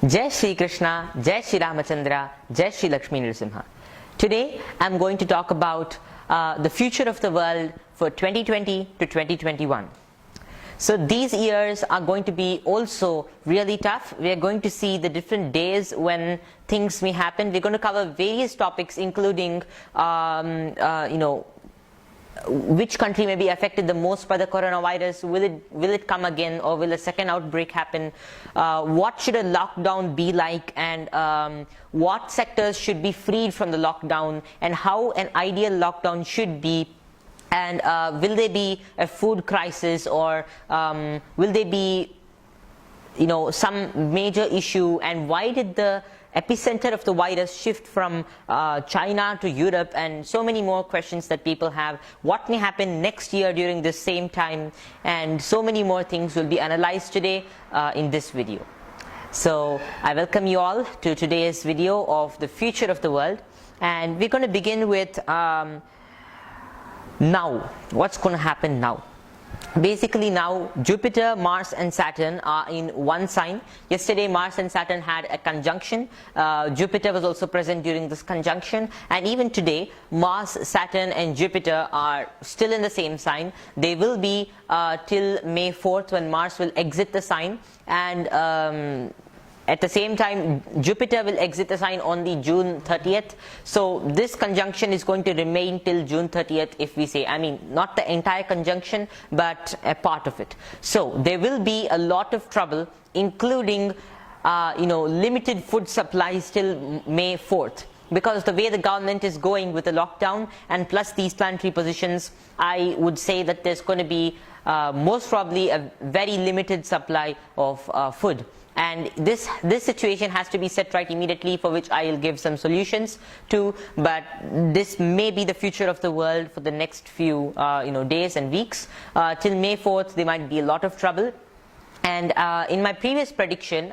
Jai Shri Krishna, Jai Shri Ramachandra, Jai Shri Lakshmi Nrsimha. Today I'm going to talk about the future of the world for 2020 to 2021. So these years are going to be also really tough. We are going to see the different days when things may happen. We're going to cover various topics including which country may be affected the most by the coronavirus. Will it come again, or will a second outbreak happen? What should a lockdown be like, and what sectors should be freed from the lockdown, and how an ideal lockdown should be, and will there be a food crisis, or will there be some major issue, and why did the epicenter of the virus shift from China to Europe, and so many more questions that people have. What may happen next year during this same time, and so many more things will be analyzed today in this video. So I welcome you all to today's video of the future of the world, and we're going to begin with now. What's going to happen now? Basically now Jupiter, Mars and Saturn are in one sign. Yesterday Mars and Saturn had a conjunction. Jupiter was also present during this conjunction, and even today Mars, Saturn and Jupiter are still in the same sign. They will be till May 4th, when Mars will exit the sign, and at the same time Jupiter will exit the sign on the June 30th. So this conjunction is going to remain till June 30th, if we say, I mean not the entire conjunction but a part of it. So there will be a lot of trouble, including limited food supplies till May 4th. Because the way the government is going with the lockdown and plus these planetary positions, I would say that there's going to be most probably a very limited supply of food. And this situation has to be set right immediately, for which I will give some solutions to. But this may be the future of the world for the next few days and weeks. Till May 4th, there might be a lot of trouble. And in my previous prediction,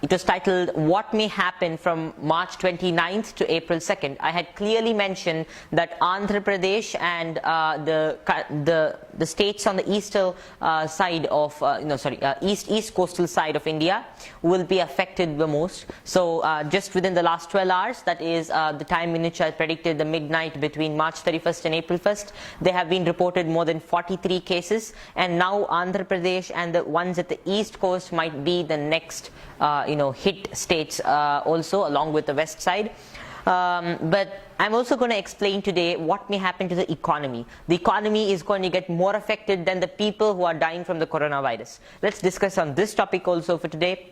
it was titled "What May Happen from March 29th to April 2nd." I had clearly mentioned that Andhra Pradesh and the states on the eastern side of east coastal side of India will be affected the most. So just within the last 12 hours, that is the time in which I predicted the midnight between March 31st and April 1st, there have been reported more than 43 cases, and now Andhra Pradesh and the ones at the east coast might be the next hit states also, along with the west side. But I'm also going to explain today what may happen to the economy. The economy is going to get more affected than the people who are dying from the coronavirus. Let's discuss on this topic also for today.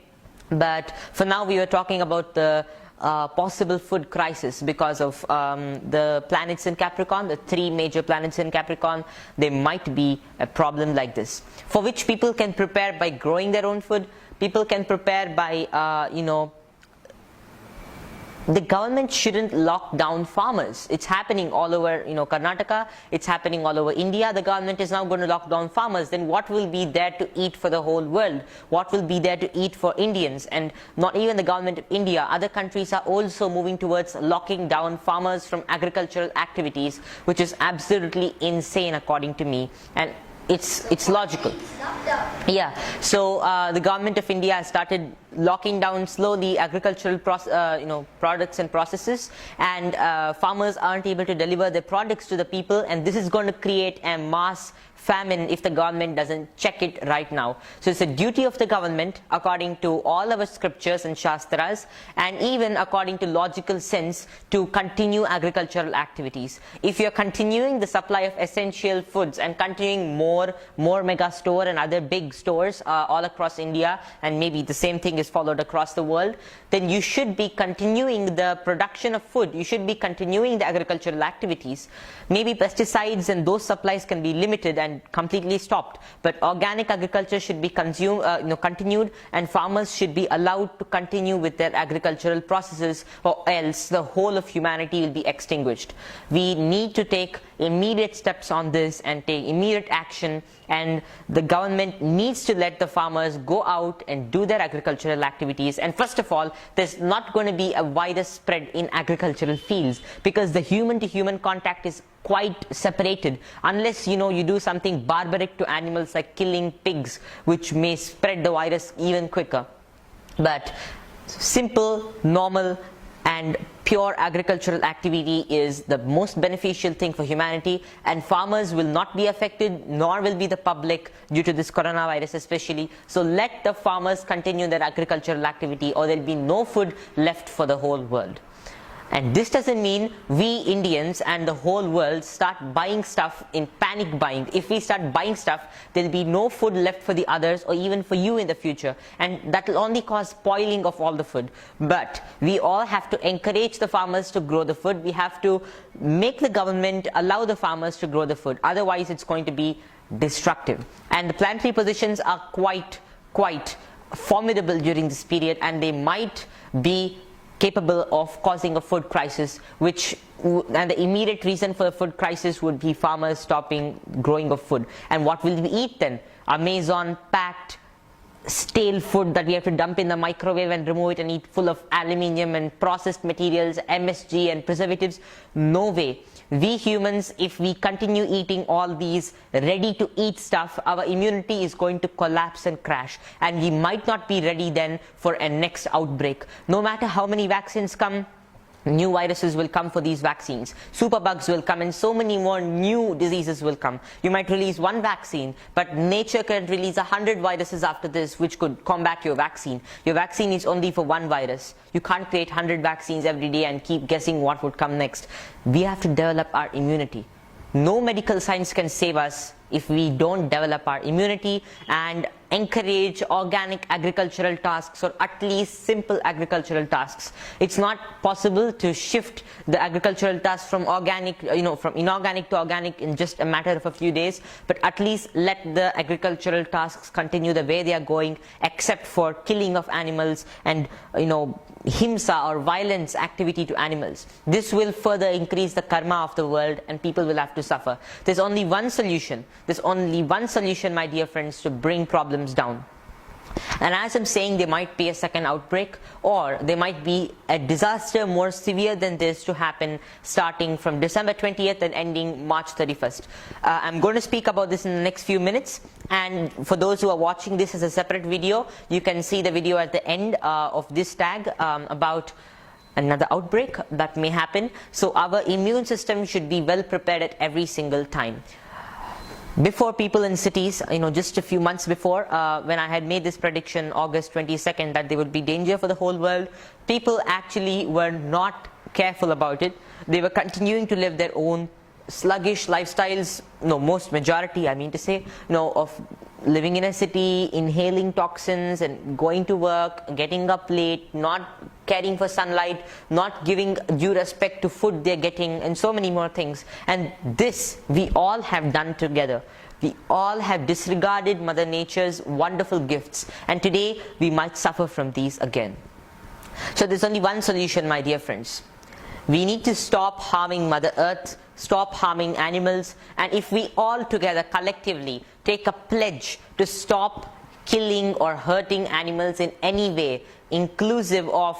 But for now, we were talking about the possible food crisis because of the planets in Capricorn, the three major planets in Capricorn. There might be a problem like this, for which people can prepare by growing their own food. People can prepare by, the government shouldn't lock down farmers. It's happening all over, Karnataka. It's happening all over India. The government is now going to lock down farmers. Then what will be there to eat for the whole world? What will be there to eat for Indians? And not even the government of India. Other countries are also moving towards locking down farmers from agricultural activities, which is absolutely insane according to me. And it's logical. Yeah. So the government of India has started locking down slowly agricultural products and processes, and farmers aren't able to deliver their products to the people, and this is going to create a mass famine if the government doesn't check it right now. So it's a duty of the government, according to all our scriptures and shastras, and even according to logical sense, to continue agricultural activities. If you're continuing the supply of essential foods and continuing more mega store and other big stores all across India, and maybe the same thing is followed across the world, then you should be continuing the production of food. You should be continuing the agricultural activities. Maybe pesticides and those supplies can be limited and completely stopped, but organic agriculture should be continued, and farmers should be allowed to continue with their agricultural processes, or else the whole of humanity will be extinguished. We need to take immediate steps on this and take immediate action, and the government needs to let the farmers go out and do their agricultural activities. And first of all, there's not going to be a wider spread in agricultural fields, because the human to human contact is quite separated, unless you do something barbaric to animals like killing pigs, which may spread the virus even quicker. But simple, normal and pure agricultural activity is the most beneficial thing for humanity, and farmers will not be affected, nor will be the public, due to this coronavirus especially. So let the farmers continue their agricultural activity, or there will be no food left for the whole world. And this doesn't mean we Indians and the whole world start buying stuff in panic buying. If we start buying stuff, there will be no food left for the others or even for you in the future. And that will only cause spoiling of all the food. But we all have to encourage the farmers to grow the food. We have to make the government allow the farmers to grow the food. Otherwise, it's going to be destructive. And the planetary positions are quite formidable during this period, and they might be capable of causing a food crisis, and the immediate reason for the food crisis would be farmers stopping growing of food. And what will we eat then? Amazon packed stale food that we have to dump in the microwave and remove it and eat, full of aluminium and processed materials, MSG and preservatives? No way. We humans, if we continue eating all these ready to eat stuff, our immunity is going to collapse and crash, and we might not be ready then for a next outbreak. No matter how many vaccines come, new viruses will come for these vaccines. Superbugs will come, and so many more new diseases will come. You might release one vaccine, but nature can release 100 viruses after this, which could combat your vaccine. Your vaccine is only for one virus. You can't create 100 vaccines every day and keep guessing what would come next. We have to develop our immunity. No medical science can save us if we don't develop our immunity and encourage organic agricultural tasks, or at least simple agricultural tasks. It's not possible to shift the agricultural tasks from from inorganic to organic in just a matter of a few days, but at least let the agricultural tasks continue the way they are going, except for killing of animals and himsa or violence activity to animals. This will further increase the karma of the world, and people will have to suffer. There's only one solution. There's only one solution, my dear friends, to bring problems down. And as I'm saying, there might be a second outbreak, or there might be a disaster more severe than this to happen starting from December 20th and ending March 31st. I'm going to speak about this in the next few minutes, and for those who are watching this as a separate video, you can see the video at the end of this tag about another outbreak that may happen. So our immune system should be well prepared at every single time. Before, people in cities, just a few months before, when I had made this prediction August 22nd that there would be danger for the whole world, people actually were not careful about it. They were continuing to live their own sluggish lifestyles, most majority, I mean to say, of living in a city, inhaling toxins and going to work, getting up late, not caring for sunlight, not giving due respect to food they're getting, and so many more things. And this we all have done together. We all have disregarded Mother Nature's wonderful gifts, and today we might suffer from these again. So there's only one solution, my dear friends. We need to stop harming Mother Earth, stop harming animals, and if we all together collectively take a pledge to stop killing or hurting animals in any way, inclusive of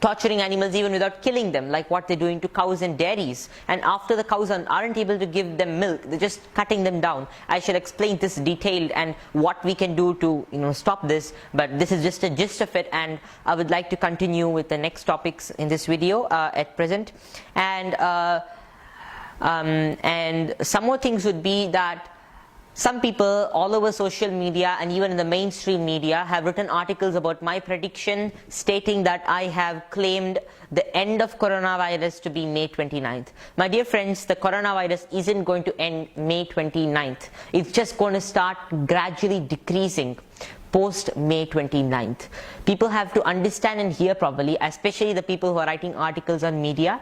torturing animals even without killing them, like what they're doing to cows and dairies, and after the cows aren't able to give them milk, they're just cutting them down. I shall explain this detailed and what we can do to stop this, but this is just a gist of it, and I would like to continue with the next topics in this video at present. And some more things would be that some people all over social media and even in the mainstream media have written articles about my prediction, stating that I have claimed the end of coronavirus to be May 29th. My dear friends, the coronavirus isn't going to end May 29th. It's just going to start gradually decreasing post May 29th. People have to understand and hear properly, especially the people who are writing articles on media.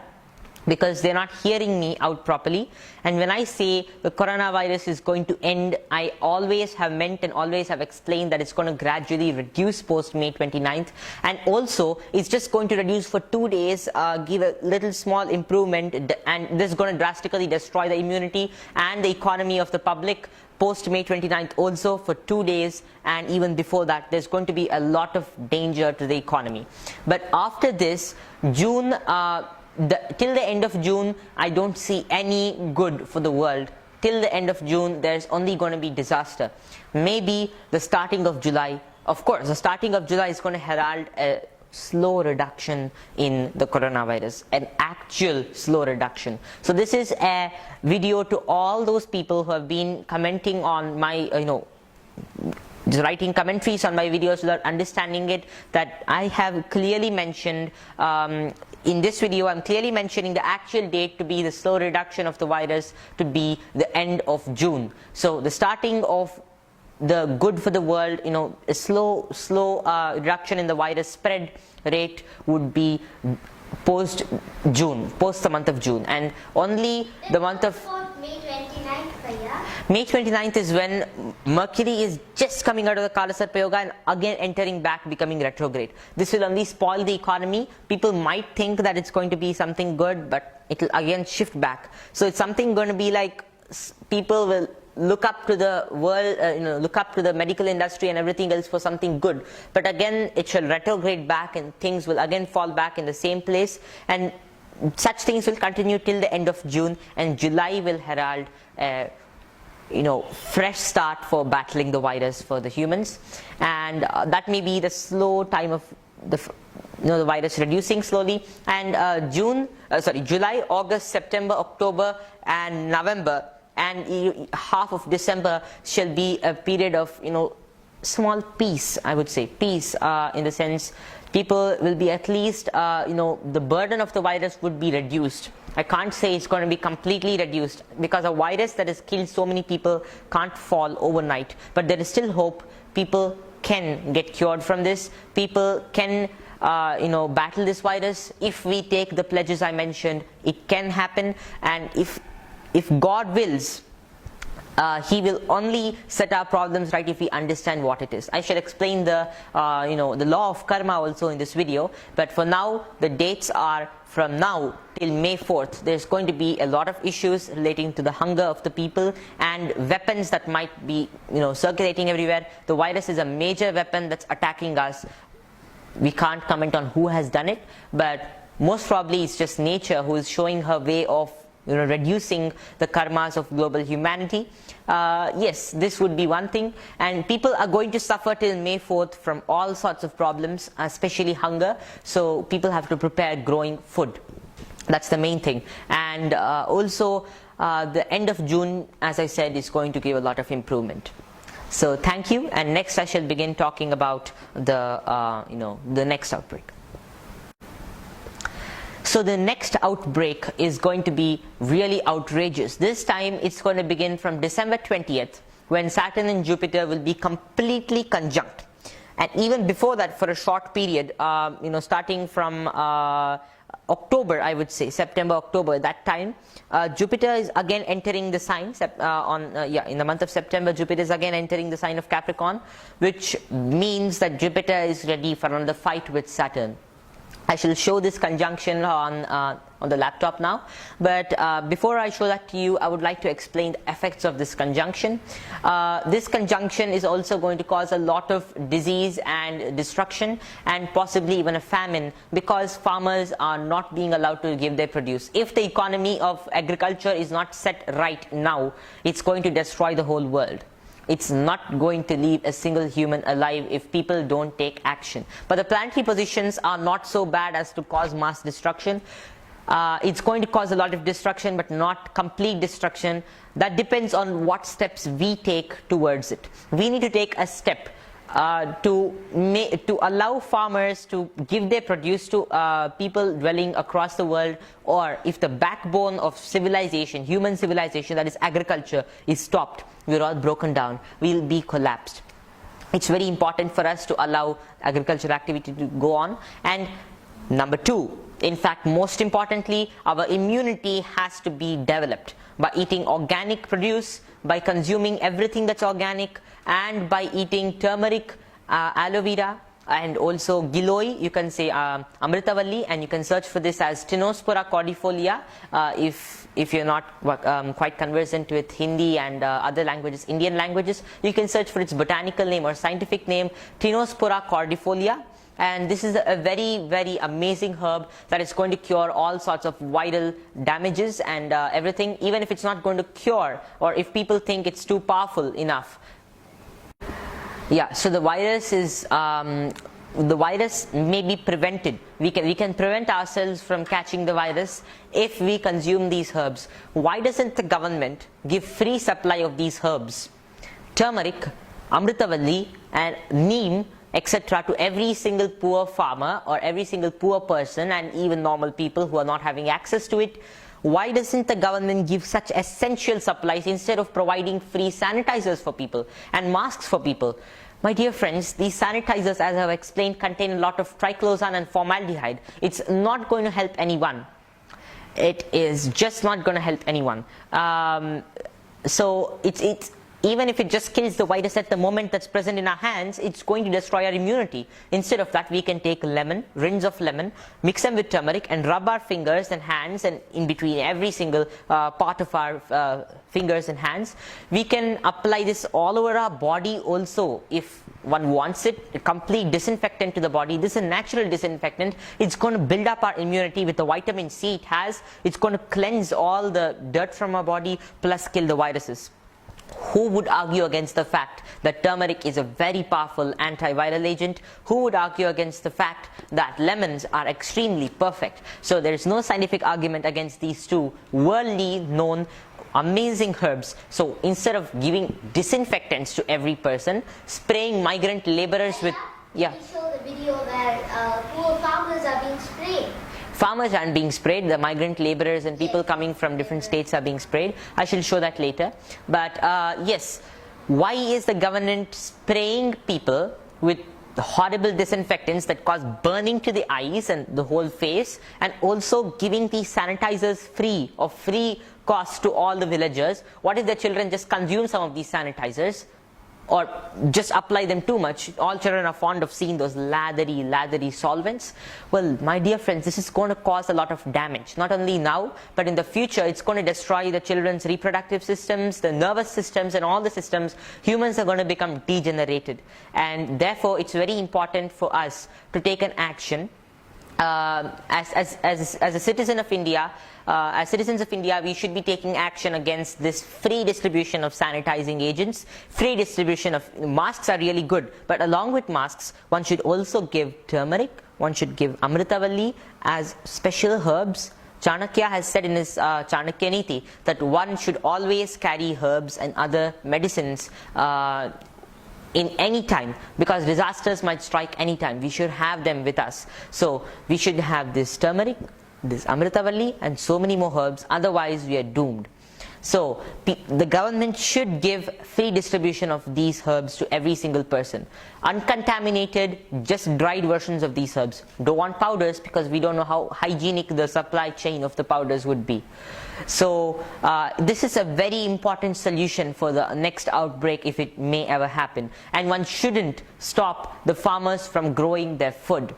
because they're not hearing me out properly. And when I say the coronavirus is going to end, I always have meant and always have explained that it's going to gradually reduce post May 29th, and also it's just going to reduce for 2 days, give a little small improvement, and this is going to drastically destroy the immunity and the economy of the public post May 29th also for 2 days, and even before that there's going to be a lot of danger to the economy. But after this, June, till the end of June, I don't see any good for the world. Till the end of June, there's only going to be disaster. Maybe the starting of July, of course, the starting of July is going to herald a slow reduction in the coronavirus, an actual slow reduction. So this is a video to all those people who have been commenting on my, just writing commentaries on my videos without understanding it, that I have clearly mentioned in this video. I'm clearly mentioning the actual date to be the slow reduction of the virus to be the end of June. So the starting of the good for the world, a slow reduction in the virus spread rate would be post June, post the month of June, and only the month of May 29th, Bhaiya. May 29th is when Mercury is just coming out of the Kala Sarpa Yoga and again entering back, becoming retrograde. This will only spoil the economy. People might think that it's going to be something good, but it will again shift back. So it's something going to be like people will look up to the world, look up to the medical industry and everything else for something good. But again, it shall retrograde back and things will again fall back in the same place. And such things will continue till the end of June, and July will herald fresh start for battling the virus for the humans. And that may be the slow time of the virus reducing slowly. And July, August, September, October and November and half of December shall be a period of small peace. I would say peace in the sense people will be at least the burden of the virus would be reduced. I can't say it's going to be completely reduced, because a virus that has killed so many people can't fall overnight, but there is still hope. People can get cured from this. People can battle this virus. If we take the pledges I mentioned, it can happen. And if God wills, He will only set our problems right if we understand what it is. I shall explain the law of karma also in this video, but for now the dates are from now till May 4th. There's going to be a lot of issues relating to the hunger of the people and weapons that might be circulating everywhere. The virus is a major weapon that's attacking us. We can't comment on who has done it, but most probably it's just nature who is showing her way of reducing the karmas of global humanity. Yes, this would be one thing, and people are going to suffer till May 4th from all sorts of problems, especially hunger. So people have to prepare growing food. That's the main thing. And also the end of June, as I said, is going to give a lot of improvement. So thank you, and next I shall begin talking about the next outbreak. So the next outbreak is going to be really outrageous. This time it's going to begin from December 20th, when Saturn and Jupiter will be completely conjunct. And even before that, for a short period, starting from October, I would say, September, October, that time, Jupiter is again entering the sign, in the month of September, Jupiter is again entering the sign of Capricorn, which means that Jupiter is ready for another fight with Saturn. I shall show this conjunction on the laptop now, but before I show that to you, I would like to explain the effects of this conjunction. This conjunction is also going to cause a lot of disease and destruction, and possibly even a famine, because farmers are not being allowed to give their produce. If the economy of agriculture is not set right now, it's going to destroy the whole world. It's not going to leave a single human alive if people don't take action. But the planetary positions are not so bad as to cause mass destruction. It's going to cause a lot of destruction, but not complete destruction. That depends on what steps we take towards it. We need to take a step to allow farmers to give their produce to people dwelling across the world, or if the backbone of civilization, human civilization, that is agriculture, is stopped, we're all broken down, we'll be collapsed. It's very important for us to allow agricultural activity to go on, and Number 2, in fact, most importantly, our immunity has to be developed by eating organic produce, by consuming everything that's organic, and by eating turmeric, aloe vera, and also Giloy. You can say Amritavalli, and you can search for this as Tinospora cordifolia if you're not quite conversant with Hindi and other languages, Indian languages. You can search for its botanical name or scientific name, Tinospora cordifolia. And this is a very, very amazing herb that is going to cure all sorts of viral damages and everything, even if it's not going to cure, or if people think it's too powerful enough. Yeah, so the virus may be prevented. We can prevent ourselves from catching the virus if we consume these herbs. Why doesn't the government give free supply of these herbs, turmeric, Amritavalli, and neem, etc., to every single poor farmer or every single poor person, and even normal people who are not having access to it? Why doesn't the government give such essential supplies instead of providing free sanitizers for people and masks for people? My dear friends, these sanitizers, as I have explained, contain a lot of triclosan and formaldehyde. It's not going to help anyone. It is just not going to help anyone. So it's even if it just kills the virus at the moment that's present in our hands, it's going to destroy our immunity. Instead of that, we can take lemon, rinds of lemon, mix them with turmeric, and rub our fingers and hands, and in between every single part of our fingers and hands. We can apply this all over our body also if one wants it. A complete disinfectant to the body. This is a natural disinfectant. It's going to build up our immunity with the vitamin C it has. It's going to cleanse all the dirt from our body, plus kill the viruses. Who would argue against the fact that turmeric is a very powerful antiviral agent? Who would argue against the fact that lemons are extremely perfect? So there is no scientific argument against these two worldly known amazing herbs. So instead of giving disinfectants to every person, spraying migrant laborers with... Yeah. We show the video that poor farmers are being sprayed. Farmers aren't being sprayed, the migrant laborers and people coming from different states are being sprayed. I shall show that later. But yes, why is the government spraying people with horrible disinfectants that cause burning to the eyes and the whole face, and also giving these sanitizers free, of free cost to all the villagers? What if the children just consume some of these sanitizers, or just apply them too much? All children are fond of seeing those lathery solvents. Well, my dear friends, this is going to cause a lot of damage. Not only now, but in the future, it's going to destroy the children's reproductive systems, the nervous systems, and all the systems. Humans are going to become degenerated. And therefore, it's very important for us to take an action. As a citizen of India, as citizens of India, we should be taking action against this free distribution of sanitizing agents. Free distribution of masks are really good, but along with masks, one should also give turmeric, one should give Amritavalli as special herbs. Chanakya has said in his Chanakya Niti that one should always carry herbs and other medicines in any time, because disasters might strike any time. We should have them with us. So we should have this turmeric, this Amritavalli, and so many more herbs, otherwise we are doomed. So the government should give free distribution of these herbs to every single person. Uncontaminated, just dried versions of these herbs. Don't want powders, because we don't know how hygienic the supply chain of the powders would be. So this is a very important solution for the next outbreak, if it may ever happen. And one shouldn't stop the farmers from growing their food.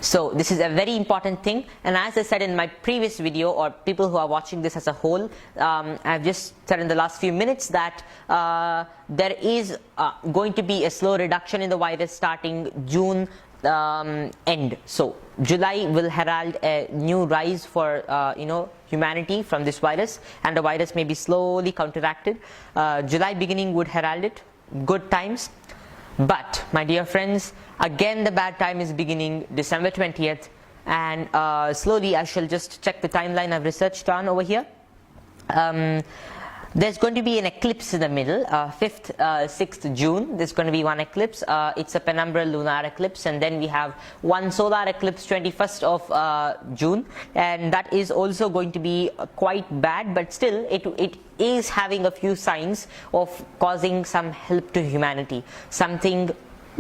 So this is a very important thing, and as I said in my previous video, or people who are watching this as a whole, I've just said in the last few minutes that there is going to be a slow reduction in the virus starting June end. So July will herald a new rise for humanity from this virus, and the virus may be slowly counteracted. July beginning would herald it, good times. But my dear friends, again the bad time is beginning December 20th, and slowly I shall just check the timeline I've researched on over here. There's going to be an eclipse in the middle, 5th, 6th June. There's going to be one eclipse. It's a penumbral lunar eclipse, and then we have one solar eclipse 21st of June, and that is also going to be quite bad, but still it is having a few signs of causing some help to humanity, something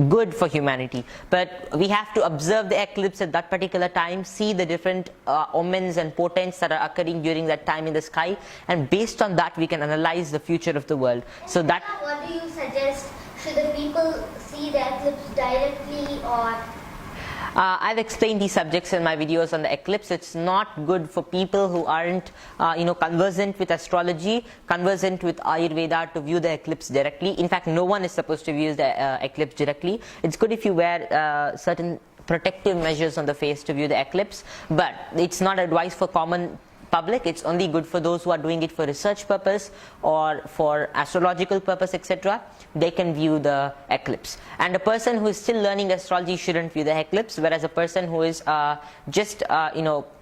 good for humanity. But we have to observe the eclipse at that particular time, see the different omens and portents that are occurring during that time in the sky, and based on that we can analyze the future of the world. So that, what do you suggest? Should the people see the eclipse directly, or I've explained these subjects in my videos on the eclipse. It's not good for people who aren't conversant with astrology, conversant with Ayurveda, to view the eclipse directly. In fact, no one is supposed to view the eclipse directly. It's good if you wear certain protective measures on the face to view the eclipse, but it's not advised for common public. It's only good for those who are doing it for research purpose or for astrological purpose, etc. They can view the eclipse. And a person who is still learning astrology shouldn't view the eclipse, whereas a person who is just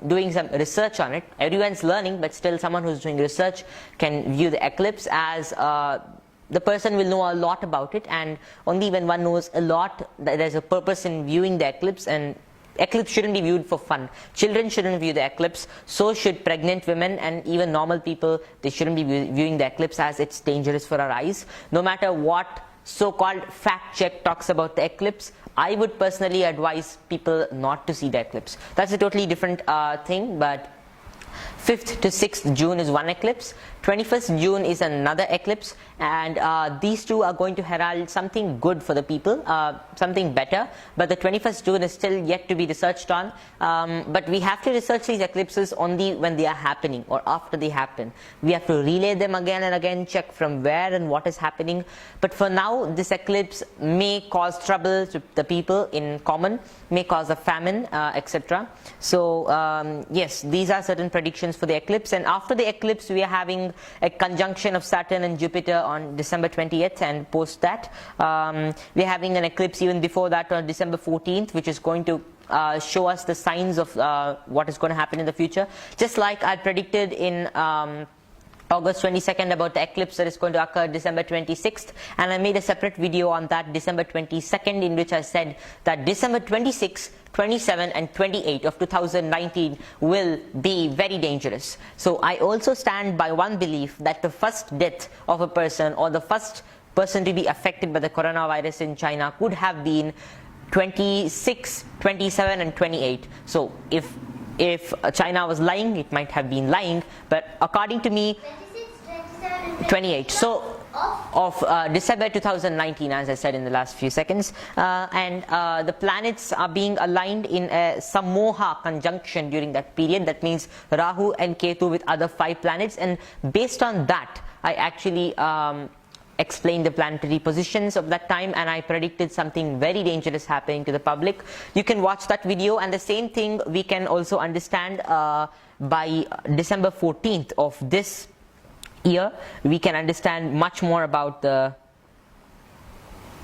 doing some research on it, everyone's learning, but still someone who's doing research can view the eclipse, as the person will know a lot about it, and only when one knows a lot, there's a purpose in viewing the eclipse. And eclipse shouldn't be viewed for fun. Children shouldn't view the eclipse, so should pregnant women, and even normal people. They shouldn't be viewing the eclipse, as it's dangerous for our eyes. No matter what so-called fact check talks about the eclipse, I would personally advise people not to see the eclipse. That's a totally different thing. But 5th to 6th June is one eclipse, 21st June is another eclipse, and these two are going to herald something good for the people, something better. But the 21st June is still yet to be researched on. But we have to research these eclipses only when they are happening or after they happen. We have to relay them again and again, check from where and what is happening. But for now, this eclipse may cause trouble to the people in common, may cause a famine, etc. So yes, these are certain predictions for the eclipse. And after the eclipse, we are having a conjunction of Saturn and Jupiter on December 20th, and post that we're having an eclipse even before that on December 14th, which is going to show us the signs of what is going to happen in the future. Just like I predicted in August 22nd about the eclipse that is going to occur December 26th, and I made a separate video on that December 22nd, in which I said that December 26th, 27 and 28 of 2019 will be very dangerous. So I also stand by one belief, that the first death of a person, or the first person to be affected by the coronavirus in China, could have been 26, 27 and 28. So if China was lying, it might have been lying, but according to me, 26, 27 and 28. So of December 2019, as I said in the last few seconds, and the planets are being aligned in a Samoha conjunction during that period. That means Rahu and Ketu with other 5 planets, and based on that, I actually explained the planetary positions of that time, and I predicted something very dangerous happening to the public. You can watch that video, and the same thing we can also understand by December 14th of this year. We can understand much more about the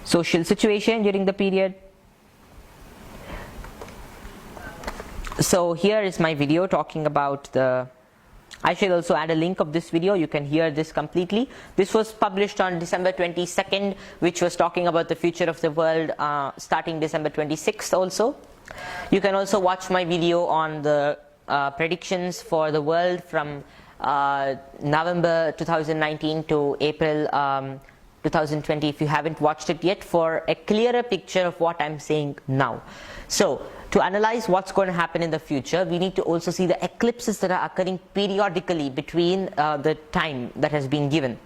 social situation during the period. So here is my video talking about I should also add a link of this video. You can hear this completely. This was published on December 22nd, which was talking about the future of the world starting December 26th also. You can also watch my video on the predictions for the world from November 2019 to April 2020, if you haven't watched it yet, for a clearer picture of what I'm saying now. So to analyze what's going to happen in the future, we need to also see the eclipses that are occurring periodically between the time that has been given.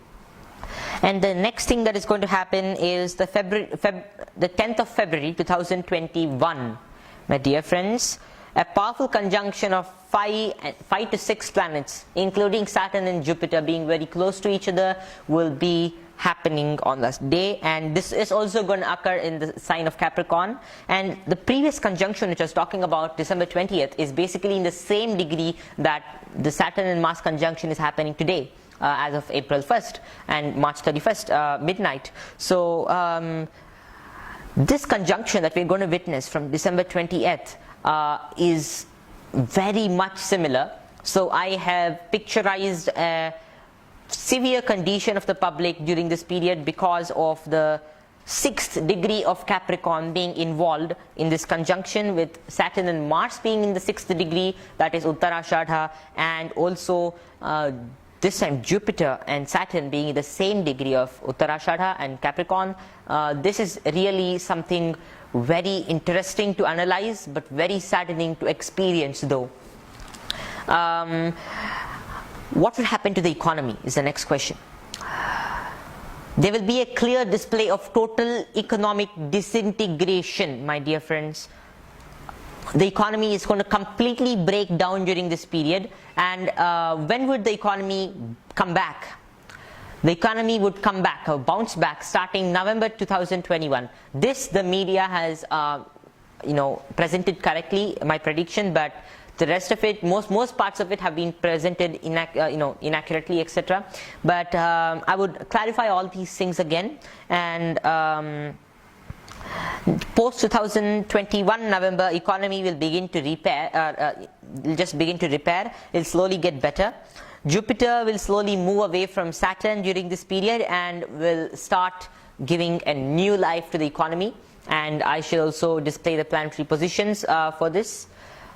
And the next thing that is going to happen is the 10th of February 2021, my dear friends. A powerful conjunction of 5 to 6 planets, including Saturn and Jupiter being very close to each other, will be happening on this day, and this is also going to occur in the sign of Capricorn. And the previous conjunction, which I was talking about, December 20th, is basically in the same degree that the Saturn and Mars conjunction is happening today, as of April 1st and March 31st midnight. So this conjunction that we're going to witness from December 20th is very much similar. So I have picturized a severe condition of the public during this period because of the 6th degree of Capricorn being involved in this conjunction, with Saturn and Mars being in the 6th degree, that is Uttarashadha, and also this time Jupiter and Saturn being in the same degree of Uttarashadha and Capricorn. This is really something very interesting to analyze, but very saddening to experience though. What will happen to the economy is the next question. There will be a clear display of total economic disintegration, my dear friends. The economy is going to completely break down during this period. And when would the economy come back? The economy would come back or bounce back starting November 2021. This the media has presented correctly, my prediction, but the rest of it, most parts of it have been presented inaccurately, etc. But I would clarify all these things again. And post 2021 November, economy will begin to repair. Just begin to repair. It'll slowly get better. Jupiter will slowly move away from Saturn during this period and will start giving a new life to the economy. And I shall also display the planetary positions for this.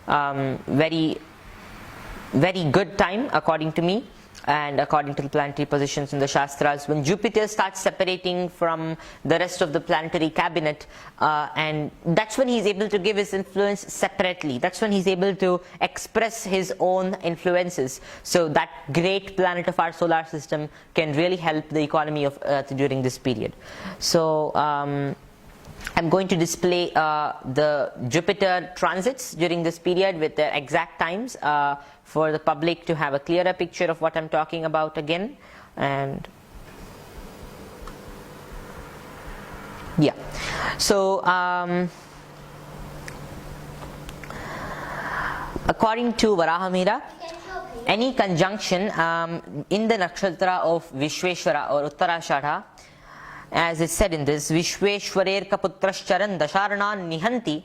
Very good time according to me and according to the planetary positions in the Shastras, when Jupiter starts separating from the rest of the planetary cabinet, and that's when he's able to give his influence separately. That's when he's able to express his own influences. So that great planet of our solar system can really help the economy of Earth during this period. So I'm going to display the Jupiter transits during this period with their exact times for the public to have a clearer picture of what I'm talking about again. And yeah, so according to Varahamihira, any conjunction in the nakshatra of Vishweshwara or Uttarashadha, as is said in this, Vishweshwarer kaputrascharan dasharnan nihanti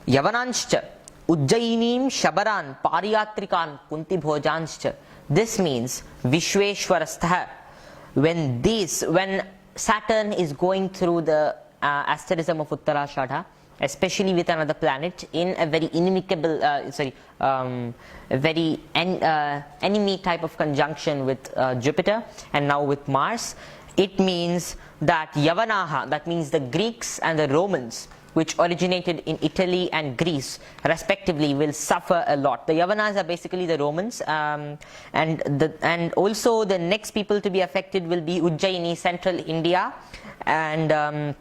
yavananscha ujjainim shabaran pariyatrikan kunti bhojanscha. This means Vishweshwarastha, when Saturn is going through the asterism of Uttarashadha, especially with another planet in a very inimicable, a very enemy type of conjunction with Jupiter and now with Mars, it means that Yavanaha, that means the Greeks and the Romans, which originated in Italy and Greece respectively, will suffer a lot. The Yavanas are basically the Romans, and also the next people to be affected will be Ujjaini, central India, and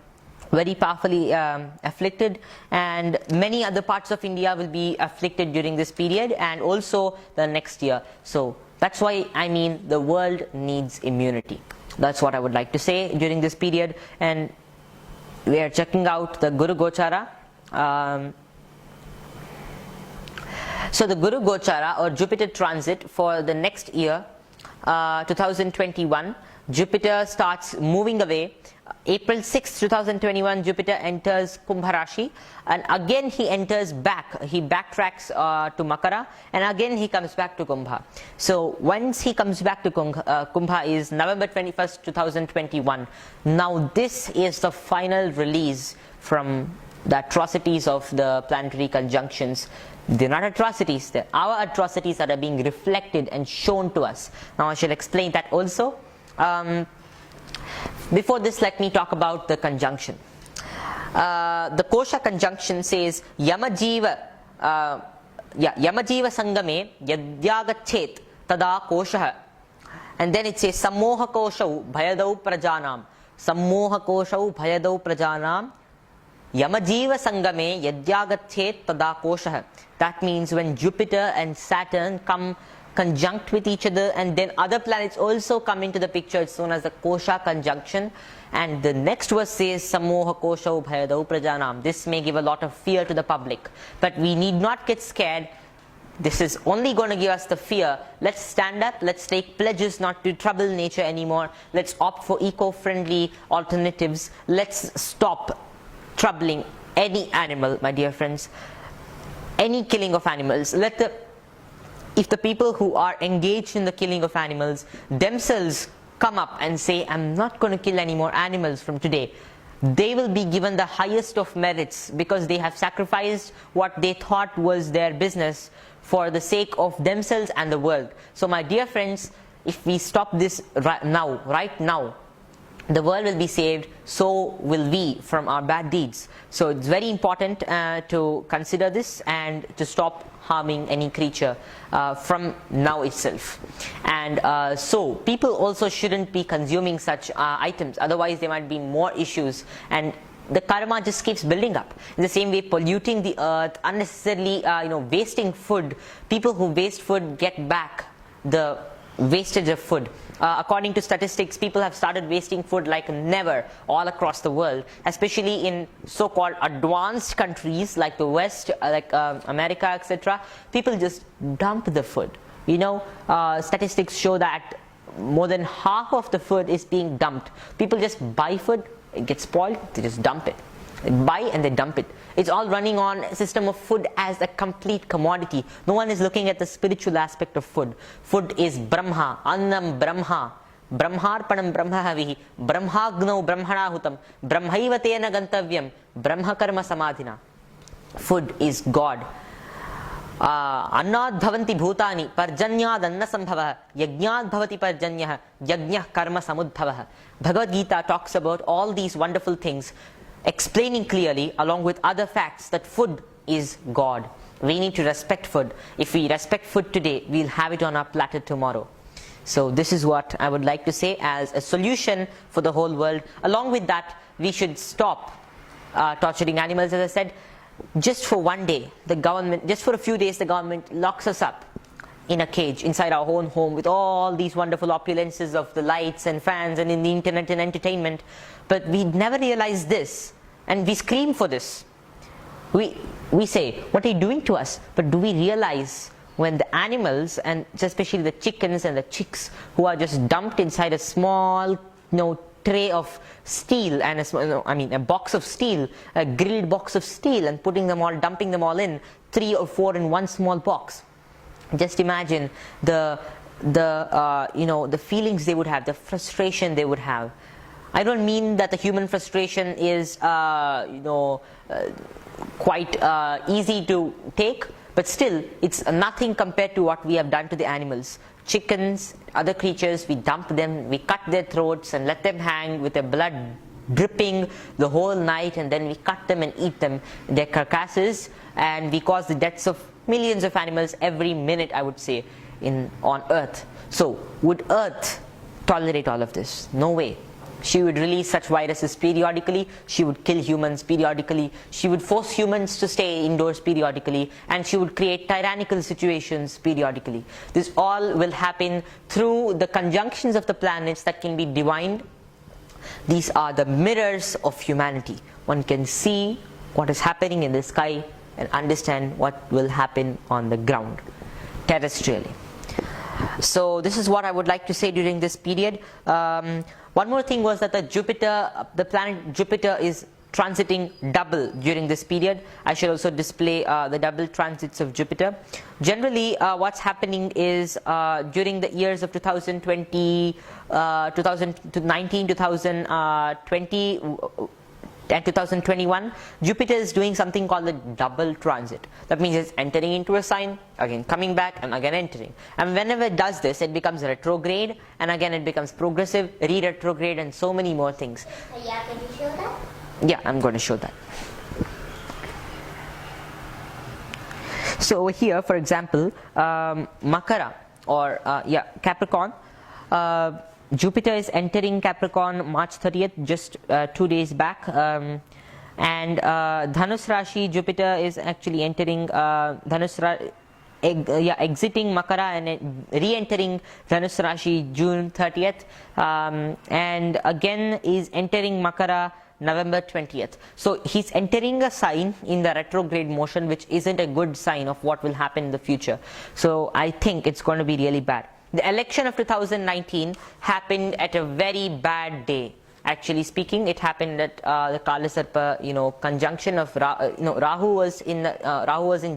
very powerfully afflicted, and many other parts of India will be afflicted during this period and also the next year. So that's why I mean the world needs immunity. That's what I would like to say during this period. And we are checking out the Guru Gochara. So the Guru Gochara or Jupiter transit for the next year, 2021, Jupiter starts moving away. April 6, 2021, Jupiter enters Kumbha Rashi, and again he enters back. He backtracks to Makara, and again he comes back to Kumbha. So once he comes back to Kumbha is November 21st, 2021. Now this is the final release from the atrocities of the planetary conjunctions. They're not atrocities, they're our atrocities that are being reflected and shown to us. Now I shall explain that also. Before this, let me talk about the conjunction. The Kosha conjunction says Yamajiva Sangame Yadyagachet Tada Kosha, and then it says Sammoha Koshau Bhayadau Prajanam. Sammoha Koshau Bhayadau Prajanam Yamajiva Sangame Yadyagachet Tada Kosha. That means when Jupiter and Saturn come conjunct with each other, and then other planets also come into the picture. It's known as the Kosha conjunction. And the next verse says Sammoha Kosha Bhayadau Prajanam. This may give a lot of fear to the public, but we need not get scared. This is only going to give us the fear. Let's stand up, let's take pledges not to trouble nature anymore. Let's opt for eco-friendly alternatives. Let's stop troubling any animal, my dear friends, any killing of animals. If the people who are engaged in the killing of animals themselves come up and say, I'm not going to kill any more animals from today, they will be given the highest of merits, because they have sacrificed what they thought was their business for the sake of themselves and the world. So my dear friends, if we stop this right now, the world will be saved, so will we from our bad deeds. So it's very important to consider this and to stop harming any creature from now itself. And so people also shouldn't be consuming such items, otherwise there might be more issues, and the karma just keeps building up. In the same way, polluting the earth, unnecessarily wasting food. People who waste food get back the wastage of food. According to statistics, people have started wasting food like never all across the world, especially in so-called advanced countries like the West, like America, etc. People just dump the food. Statistics show that more than half of the food is being dumped. People just buy food, it gets spoiled, they just dump it. They buy and they dump it. It's all running on a system of food as a complete commodity. No one is looking at the spiritual aspect of food. Food is Brahma, Annam Brahma, Brahmarpanam Brahmahavihi, Brahmagno Brahmanahutam, Brahmaiva tena gantavyam, Brahma karma samadhina. Food is God. Annad bhavanti bhutani parjanyad anna sambhavah yajnad bhavati parjanyah yajnyah karma samudbhavah. Bhagavad Gita talks about all these wonderful things, explaining clearly along with other facts that food is God. We need to respect food. If we respect food today, we'll have it on our platter tomorrow. So this is what I would like to say as a solution for the whole world. Along with that, we should stop torturing animals. As I said, just for one day, just for a few days, the government locks us up in a cage inside our own home with all these wonderful opulences of the lights and fans and in the internet and entertainment. But we never realize this, and we scream for this. We say, what are you doing to us? But do we realize when the animals, and especially the chickens and the chicks, who are just dumped inside a small tray of steel and a box of steel, a grilled box of steel, and dumping them all in, 3 or 4 in one small box. Just imagine the feelings they would have, the frustration they would have. I don't mean that the human frustration is quite easy to take, but still it's nothing compared to what we have done to the animals. Chickens, other creatures, we dump them, we cut their throats and let them hang with their blood dripping the whole night, and then we cut them and eat them, their carcasses, and we cause the deaths of millions of animals every minute, I would say, on Earth. So would Earth tolerate all of this? No way. She would release such viruses periodically, she would kill humans periodically, she would force humans to stay indoors periodically, and she would create tyrannical situations periodically. This all will happen through the conjunctions of the planets that can be divined. These are the mirrors of humanity. One can see what is happening in the sky and understand what will happen on the ground, terrestrially. So this is what I would like to say during this period. One more thing was that the planet Jupiter is transiting double during this period. I should also display the double transits of Jupiter. Generally, what's happening is during the years of 2020, 2019, 2020, and 2021, Jupiter is doing something called the double transit. That means it's entering into a sign, again coming back, and again entering. And whenever it does this, it becomes retrograde, and again it becomes progressive, re-retrograde, and so many more things. Yeah, can you show that? Yeah, I'm going to show that. So over here, for example, Makara, or Capricorn, Jupiter is entering Capricorn March 30th, just 2 days back, and Dhanus Rashi, Jupiter is actually entering exiting Makara and re-entering Dhanus Rashi June 30th, and again is entering Makara November 20th. So he's entering a sign in the retrograde motion, which isn't a good sign of what will happen in the future. So I think it's going to be really bad. The election of 2019 happened at a very bad day. Actually speaking, it happened at the Kala Sarpa, conjunction of Rahu was in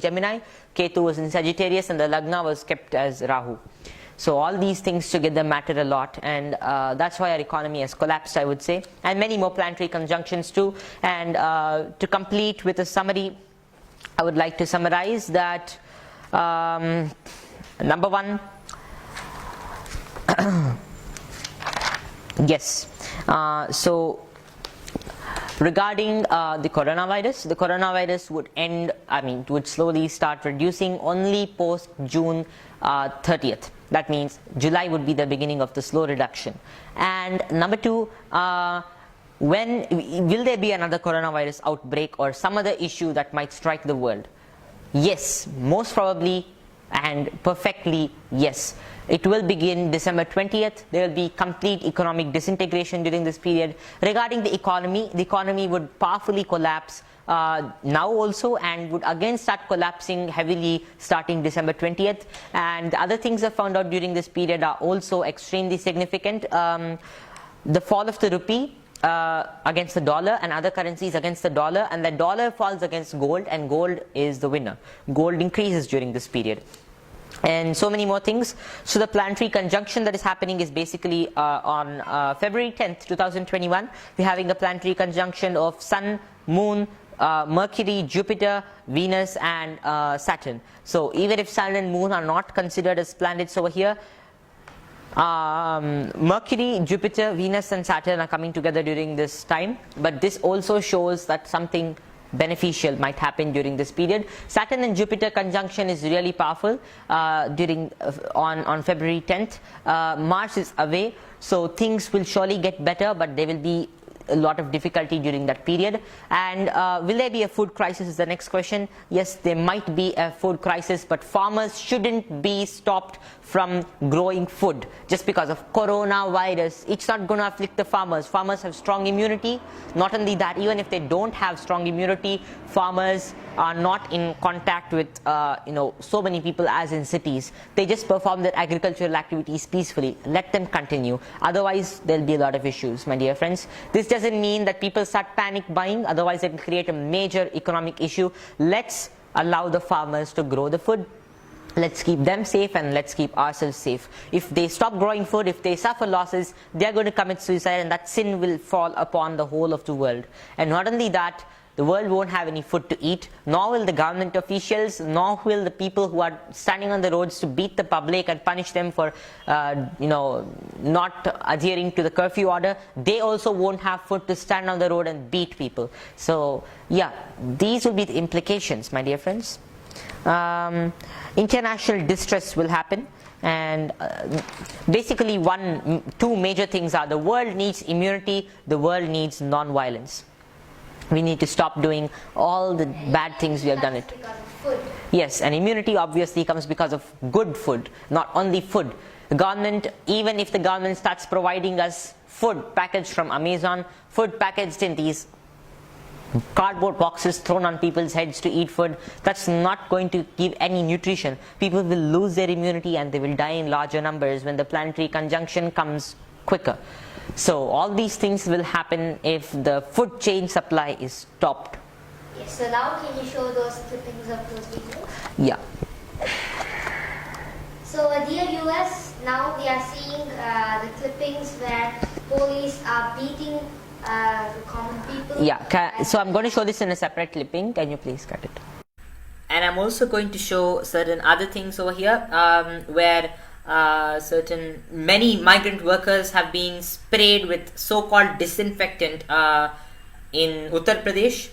Gemini, Ketu was in Sagittarius, and the Lagna was kept as Rahu. So all these things together matter a lot, and that's why our economy has collapsed, I would say, and many more planetary conjunctions too. And to complete with a summary, I would like to summarize that number one, Yes. So regarding the coronavirus would would slowly start reducing only post June 30th. That means July would be the beginning of the slow reduction. And number two, when will there be another coronavirus outbreak or some other issue that might strike the world? Yes, most probably and perfectly yes. It will begin December 20th. There will be complete economic disintegration during this period. Regarding the economy would powerfully collapse now also, and would again start collapsing heavily starting December 20th. And the other things I found out during this period are also extremely significant. The fall of the rupee against the dollar and other currencies against the dollar, and the dollar falls against gold, and gold is the winner. Gold increases during this period, and so many more things. So the planetary conjunction that is happening is basically on February 10th 2021 we're having a planetary conjunction of Sun, Moon, Mercury, Jupiter, Venus and Saturn. So even if Sun and Moon are not considered as planets over here, Mercury, Jupiter, Venus and Saturn are coming together during this time. But this also shows that something beneficial might happen during this period. Saturn and Jupiter conjunction is really powerful on February 10th. Mars is away, so things will surely get better, but there will be a lot of difficulty during that period. And will there be a food crisis is the next question. Yes, there might be a food crisis, but farmers shouldn't be stopped from growing food just because of coronavirus. It's not going to afflict the farmers. Farmers have strong immunity. Not only that, even if they don't have strong immunity, farmers are not in contact with so many people as in cities. They just perform their agricultural activities peacefully. Let them continue. Otherwise, there'll be a lot of issues, my dear friends. This doesn't mean that people start panic buying. Otherwise, it will create a major economic issue. Let's allow the farmers to grow the food. Let's keep them safe and let's keep ourselves safe. If they stop growing food, if they suffer losses, they're going to commit suicide, and that sin will fall upon the whole of the world. And not only that, the world won't have any food to eat, nor will the government officials, nor will the people who are standing on the roads to beat the public and punish them for not adhering to the curfew order. They also won't have food to stand on the road and beat people. So yeah, these will be the implications, my dear friends. International distress will happen, and basically two major things are: the world needs immunity, the world needs non-violence. We need to stop doing all the bad things we have done it. Because of food. Yes, and immunity obviously comes because of good food, not only food. The government, even if the government starts providing us food packaged from Amazon, food packaged in these cardboard boxes thrown on people's heads to eat food, that's not going to give any nutrition. People will lose their immunity and they will die in larger numbers when the planetary conjunction comes quicker. So all these things will happen if the food chain supply is stopped. Yes, so now can you show those clippings of those videos? Yeah. So dear viewers, now we are seeing the clippings where police are beating the common people. Yeah, so I'm going to show this in a separate clipping. Can you please cut it? And I'm also going to show certain other things over here where many migrant workers have been sprayed with so-called disinfectant in Uttar Pradesh.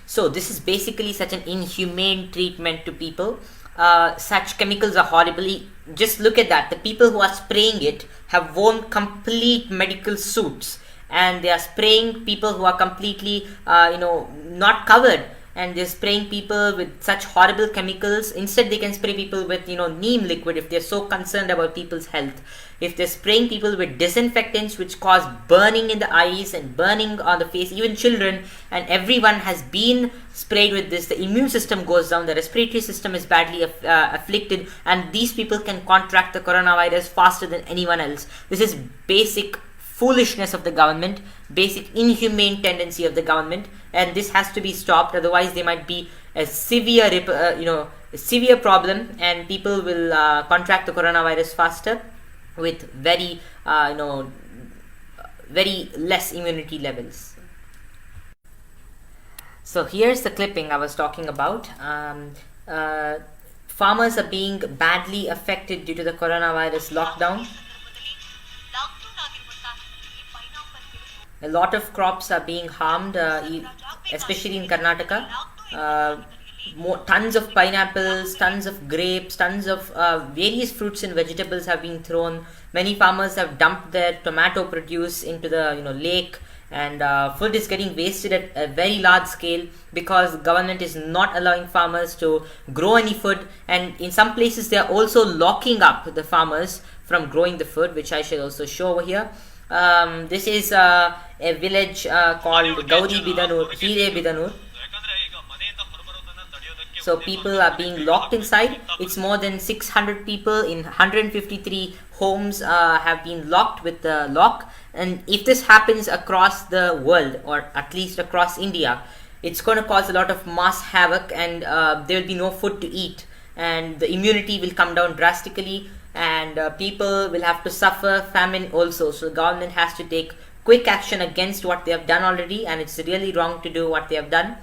So this is basically such an inhumane treatment to people. Such chemicals are horribly, just look at that. The people who are spraying it have worn complete medical suits, and they are spraying people who are completely not covered, and they're spraying people with such horrible chemicals. Instead they can spray people with neem liquid if they're so concerned about people's health. If they're spraying people with disinfectants which cause burning in the eyes and burning on the face, even children, and everyone has been sprayed with this, the immune system goes down, the respiratory system is badly afflicted, and these people can contract the coronavirus faster than anyone else. This is basic foolishness of the government, basic inhumane tendency of the government, and this has to be stopped. Otherwise there might be a severe, severe problem, and people will contract the coronavirus faster with very, very less immunity levels. So here's the clipping I was talking about. Farmers are being badly affected due to the coronavirus lockdown. A lot of crops are being harmed, especially in Karnataka. Tons of pineapples, tons of grapes, tons of various fruits and vegetables have been thrown. Many farmers have dumped their tomato produce into the lake, and food is getting wasted at a very large scale because government is not allowing farmers to grow any food, and in some places they are also locking up the farmers from growing the food, which I shall also show over here. This is a village called Gauri Bidanur, Hire Bidanur. So people are being locked inside. It's more than 600 people in 153 homes have been locked with the lock. And if this happens across the world, or at least across India, it's going to cause a lot of mass havoc, and there will be no food to eat, and the immunity will come down drastically, and people will have to suffer famine also. So the government has to take quick action against what they have done already, and it's really wrong to do what they have done.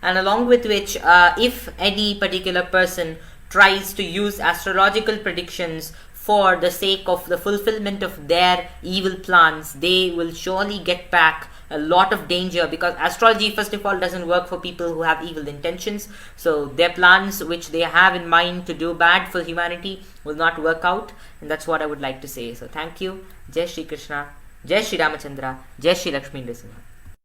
And along with which, if any particular person tries to use astrological predictions for the sake of the fulfillment of their evil plans, they will surely get back a lot of danger, because astrology, first of all, doesn't work for people who have evil intentions. So their plans which they have in mind to do bad for humanity will not work out, and that's what I would like to say. So thank you. Jai Shri Krishna, Jai Shri Ramachandra, Jai Shri Lakshmi Nrsimha.